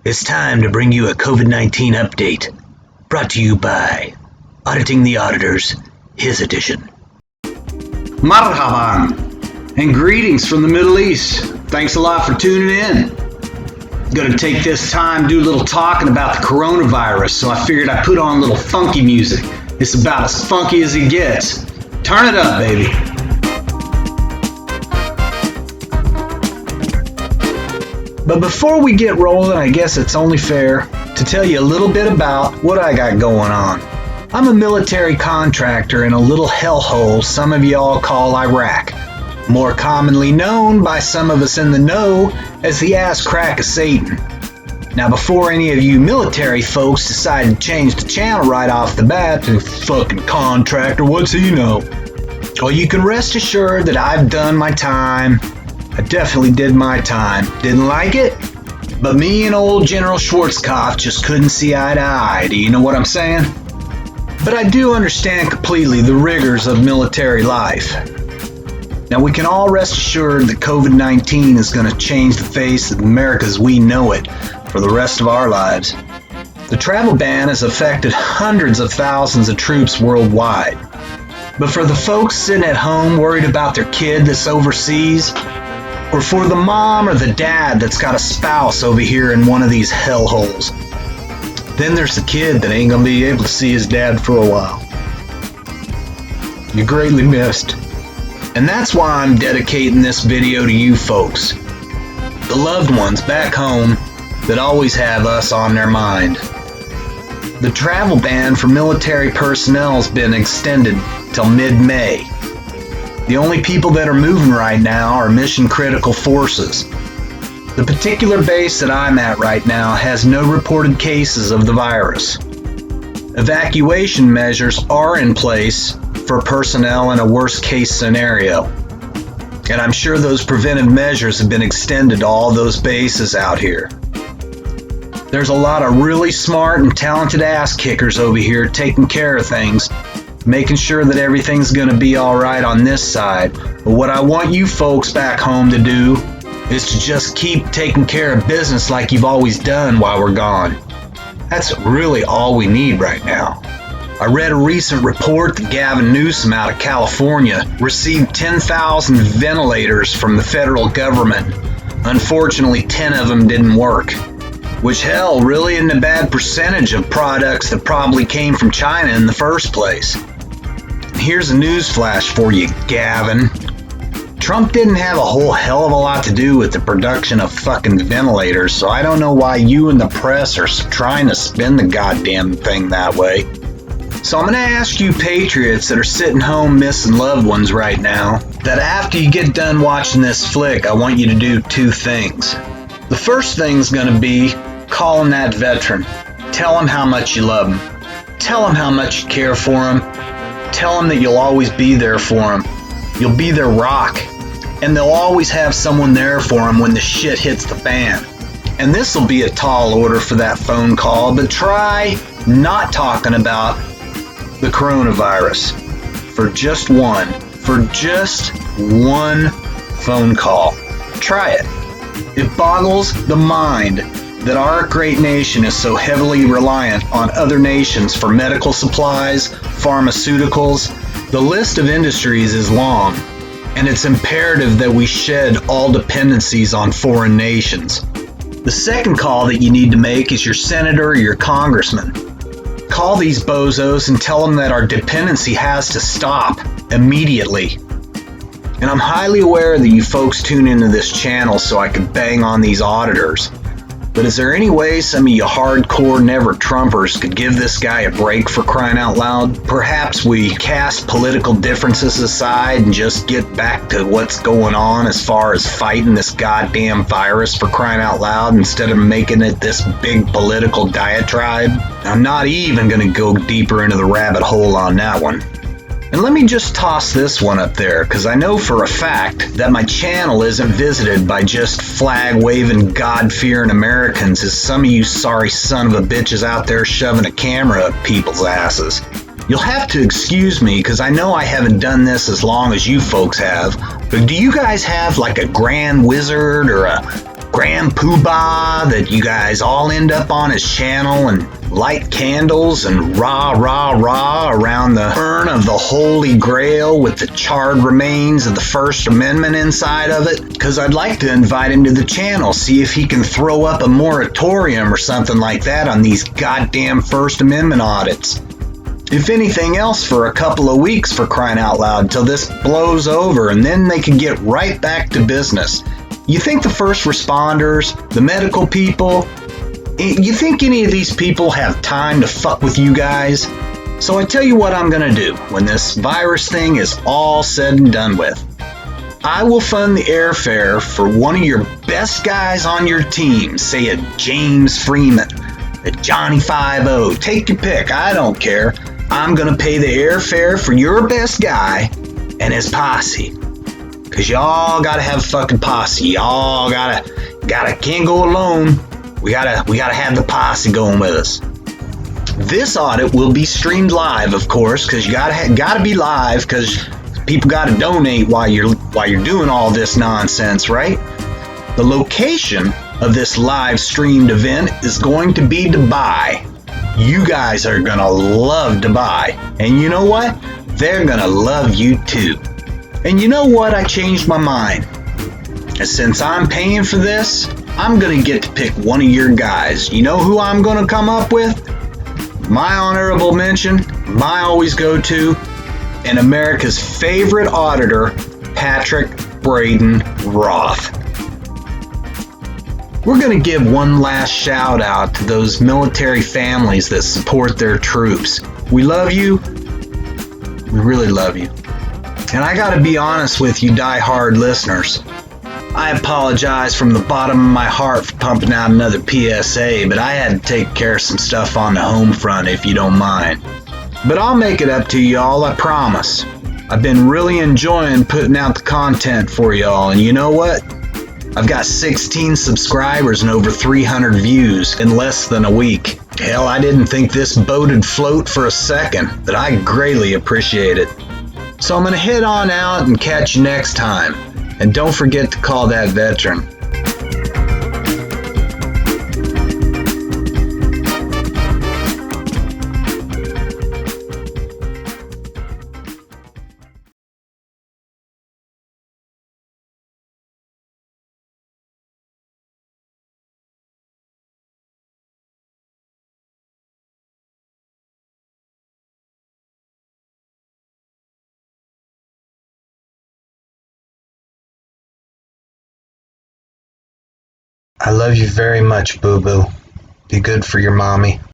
It's time to bring you a COVID-19 update, brought to you by Auditing the Auditors, his edition. Marhaban, and greetings from the Middle East. Thanks a lot for tuning in. Gonna take this time to do a little talking about the coronavirus, so I figured I'd put on a little funky music. It's about as funky as it gets. Turn it up, baby. But before we get rolling, I guess it's only fair to tell you a little bit about what I got going on. I'm a military contractor in a little hellhole some of y'all call Iraq, more commonly known by some of us in the know as the ass crack of Satan. Now, before any of you military folks decide to change the channel right off the bat to fucking contractor, what's he know? Well, you can rest assured that I've done my time. I definitely did my time. Didn't like it? But me and old General Schwarzkopf just couldn't see eye to eye. Do you know what I'm saying? But I do understand completely the rigors of military life. Now, we can all rest assured that COVID-19 is going to change the face of America as we know it for the rest of our lives. The travel ban has affected hundreds of thousands of troops worldwide. But for the folks sitting at home worried about their kid that's overseas, or for the mom or the dad that's got a spouse over here in one of these hellholes, then there's the kid that ain't gonna be able to see his dad for a while. You're greatly missed. And that's why I'm dedicating this video to you folks, the loved ones back home that always have us on their mind. The travel ban for military personnel has been extended till mid-May. The only people that are moving right now are mission critical forces. The particular base that I'm at right now has no reported cases of the virus. Evacuation measures are in place for personnel in a worst case scenario. And I'm sure those preventive measures have been extended to all those bases out here. There's a lot of really smart and talented ass kickers over here taking care of things, making sure that everything's going to be all right on this side. But what I want you folks back home to do is to just keep taking care of business like you've always done while we're gone. That's really all we need right now. I read a recent report that Gavin Newsom out of California received 10,000 ventilators from the federal government. Unfortunately, 10 of them didn't work. Which, hell, really isn't a bad percentage of products that probably came from China in the first place. Here's a news flash for you, Gavin. Trump didn't have a whole hell of a lot to do with the production of fucking ventilators, so I don't know why you and the press are trying to spin the goddamn thing that way. So I'm going to ask you patriots that are sitting home missing loved ones right now, that after you get done watching this flick, I want you to do two things. The first thing's going to be calling that veteran. Tell him how much you love him. Tell him how much you care for him. Tell him that you'll always be there for him. You'll be their rock. And they'll always have someone there for him when the shit hits the fan. And this will be a tall order for that phone call, but try not talking about the coronavirus for just one phone call. Try it. It boggles the mind that our great nation is so heavily reliant on other nations for medical supplies, pharmaceuticals. The list of industries is long, and it's imperative that we shed all dependencies on foreign nations. The second call that you need to make is your senator or your congressman. Call these bozos and tell them that our dependency has to stop immediately. And I'm highly aware that you folks tune into this channel so I can bang on these auditors. But is there any way some of you hardcore never-Trumpers could give this guy a break, for crying out loud? Perhaps we cast political differences aside and just get back to what's going on as far as fighting this goddamn virus, for crying out loud, instead of making it this big political diatribe? I'm not even going to go deeper into the rabbit hole on that one. And let me just toss this one up there, because I know for a fact that my channel isn't visited by just flag-waving, God-fearing Americans, as some of you sorry son of a bitches out there shoving a camera up people's asses. You'll have to excuse me, because I know I haven't done this as long as you folks have, but do you guys have like a grand wizard or a grand poobah that you guys all end up on his channel and light candles and rah rah rah around the urn of the Holy Grail with the charred remains of the First Amendment inside of it? Because I'd like to invite him to the channel, see if he can throw up a moratorium or something like that on these goddamn First Amendment audits. If anything else, for a couple of weeks, for crying out loud, till this blows over, and then they can get right back to business. You think the first responders, the medical people, you think any of these people have time to fuck with you guys? So I tell you what I'm gonna do when this virus thing is all said and done with. I will fund the airfare for one of your best guys on your team, say a James Freeman, a Johnny 5-0, take your pick, I don't care. I'm gonna pay the airfare for your best guy and his posse. Cause y'all gotta have a fucking posse. Y'all gotta can't go alone. We gotta have the posse going with us. This audit will be streamed live, of course, cause you gotta be live, cause people gotta donate while you're doing all this nonsense, right? The location of this live streamed event is going to be Dubai. You guys are gonna love Dubai. And you know what? They're gonna love you too. And you know what? I changed my mind. And since I'm paying for this, I'm gonna get to pick one of your guys. You know who I'm gonna come up with? My honorable mention, my always go-to, and America's favorite auditor, Patrick Braden Roth. We're going to give one last shout out to those military families that support their troops. We love you. We really love you. And I got to be honest with you, die-hard listeners. I apologize from the bottom of my heart for pumping out another PSA, but I had to take care of some stuff on the home front, if you don't mind. But I'll make it up to y'all, I promise. I've been really enjoying putting out the content for y'all, and you know what? I've got 16 subscribers and over 300 views in less than a week. Hell, I didn't think this boat'd float for a second, but I greatly appreciate it. So I'm gonna head on out and catch you next time. And don't forget to call that veteran. I love you very much, Boo Boo. Be good for your mommy.